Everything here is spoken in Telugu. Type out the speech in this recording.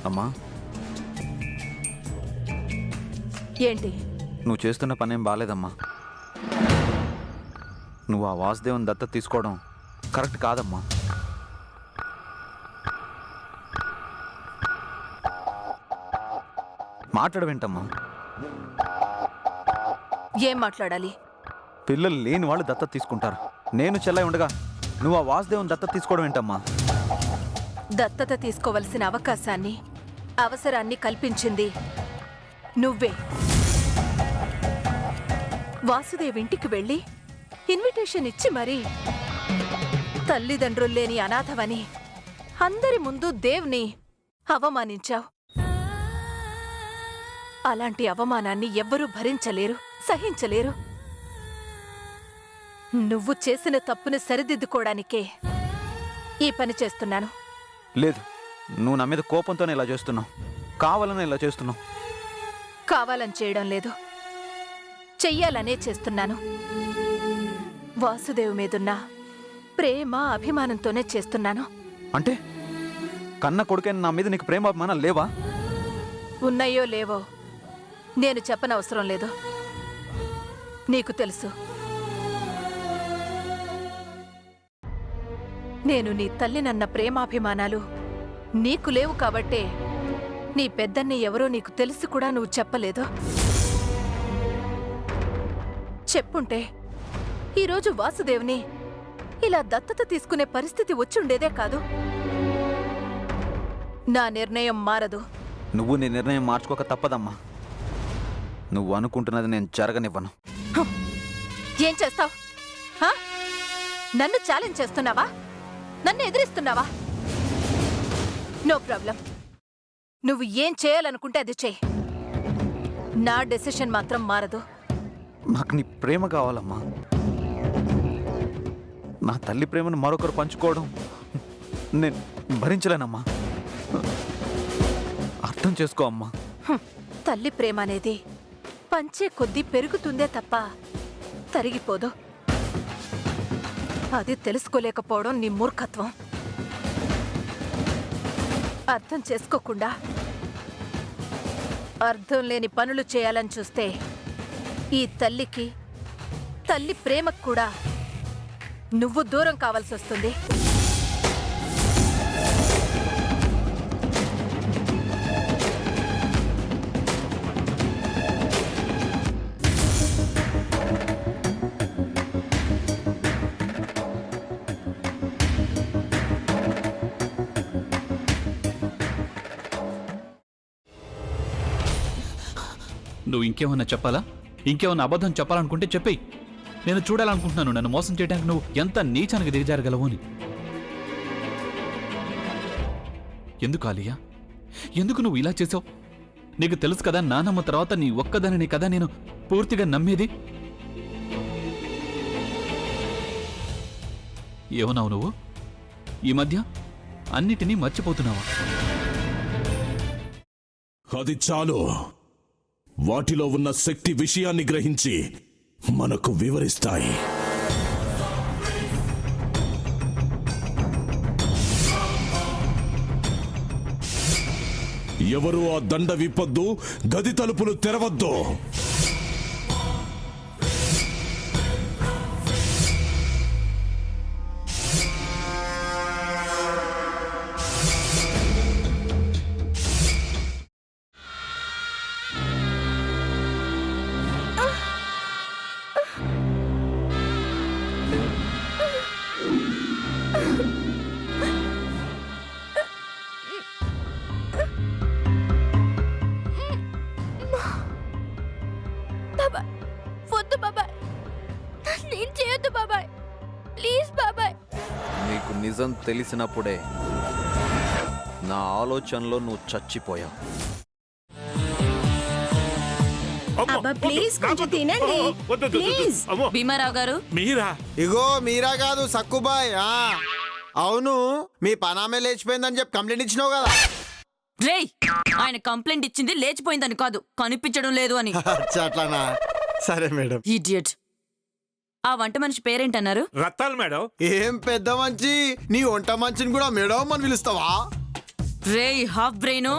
అమ్మా, ఏంటి? నువ్వు చేస్తున్న పనేం బాలేదమ్మా. నువ్వు ఆ వాసుదేవుని దత్తత తీసుకోవడం కరెక్ట్ కాదమ్మా. మాట్లాడవేంటమ్మా? ఏం మాట్లాడాలి? పిల్లలు లేని వాళ్ళు దత్తత తీసుకుంటారు. నేను చెల్లై ఉండగా నువ్వు ఆ వాసుదేవుని దత్తత తీసుకోవడం ఏంటమ్మా? దత్తత తీసుకోవలసిన అవకాశాన్ని, అవసరాన్ని కల్పించింది నువ్వే. వాసుదేవ్ ఇంటికి వెళ్ళి ఇన్విటేషన్ ఇచ్చి మరీ తల్లిదండ్రులు లేని అనాథవని అందరి ముందు దేవ్ని అవమానించావు. అలాంటి అవమానాన్ని ఎవ్వరూ భరించలేరు, సహించలేరు. నువ్వు చేసిన తప్పును సరిదిద్దుకోవడానికే ఈ పని చేస్తున్నాను. లేదు, నువ్వు నా మీద కోపంతోనే ఇలా చేస్తున్నావు, కావాలని ఇలా చేస్తున్నావు. కావాలని చేయడం లేదు, చెయ్యాలనే చేస్తున్నాను. వాసుదేవ్ మీదున్న ప్రేమ, అభిమానంతోనే చేస్తున్నాను. అంటే కన్న కొడుకైన నా మీద నీకు ప్రేమ అభిమానాలు లేవా? ఉన్నాయో లేవో నేను చెప్పనవసరం లేదు, నీకు తెలుసు. నేను నీ తల్లినన్న ప్రేమాభిమానాలు నీకు లేవు కాబట్టే నీ పెద్దన్ని ఎవరో నీకు తెలిసి కూడా నువ్వు చెప్పలేదు. చెప్పుంటే ఈరోజు వాసుదేవ్ని ఇలా దత్తత తీసుకునే పరిస్థితి వచ్చుండేదే కాదు. నా నిర్ణయం మారదు. నువ్వు నీ నిర్ణయం మార్చుకోక తప్పదమ్మా. నువ్వు అనుకుంటున్నది నేను జరగనివ్వను. ఏం చేస్తావ్? నన్ను ఛాలెంజ్ చేస్తున్నావా? నన్ను ఎదిరిస్తున్నావా? No problem. నువ్వు ఏం చేయాలనుకుంటే అది చేయి. నా డెసిషన్ మాత్రం మారదు. నాకు నీ ప్రేమ కావాలమ్మా. నా తల్లి ప్రేమను మరొకరు పంచుకోవడం నేను భరించలేనమ్మా. అర్థం చేసుకో అమ్మా. తల్లి ప్రేమ అనేది పంచే కొద్దీ పెరుగుతుందే తప్ప తరిగిపోదు. అది తెలుసుకోలేకపోవడం నీ మూర్ఖత్వం. అర్థం చేసుకోకుండా అర్థం లేని పనులు చేయాలని చూస్తే ఈ తల్లికి, తల్లి ప్రేమకు కూడా నువ్వు దూరం కావాల్సి వస్తుంది. నువ్వు ఇంకేమన్నా చెప్పాలా? ఇంకేమన్నా అబద్ధం చెప్పాలనుకుంటే చెప్పేయి. నేను చూడాలనుకుంటున్నాను నన్ను మోసం చేయడానికి నువ్వు ఎంత నీచానికి దిగజారగలవు అని. ఎందుకు ఆలియా, ఎందుకు నువ్వు ఇలా చేసావు? నీకు తెలుసు కదా నానమ్మ తర్వాత నీ ఒక్కదానిని కదా నేను పూర్తిగా నమ్మేది. ఏమన్నావు నువ్వు? ఈ మధ్య అన్నిటినీ మర్చిపోతున్నావా? అది చాలు. వాటిలో ఉన్న శక్తి విషయాన్ని గ్రహించి మనకు వివరిస్తాయి. ఎవరు ఆ దండ విప్పొద్దు, గది తలుపులు తెరవద్దు. వద్దు బాబాయ్, నేను చేయొద్దు బాబాయ్, ప్లీజ్ బాబాయ్. నీకు నిజం తెలిసినప్పుడే నా ఆలోచనలో నువ్వు చచ్చిపోయావు. అబ్బా ప్లీజ్ కొంచెం తినండి ప్లీజ్. భీమారావు గారు, మీరా? ఇగో మీరా కాదు సక్కుబాయ్. అవును, మీ పనామే లేచిపోయిందని చెప్పి కంప్లైంట్ ఇచ్చినావు కదా. రేయ్, ఆయన కంప్లైంట్ ఇచ్చింది లేచిపోయిందని కాదు, కనిపించడం లేదు అని. అట్లానా? సరే మేడం. ఇడియట్. ఆ వంట మనిషి పేరేంటన్నారు? రత్తాలు మేడం. ఏం పెద్ద మంచి, నీ వంట మంచిని కూడా మేడం అని పిలుస్తావా? రేయ్ హాఫ్ బ్రెయిను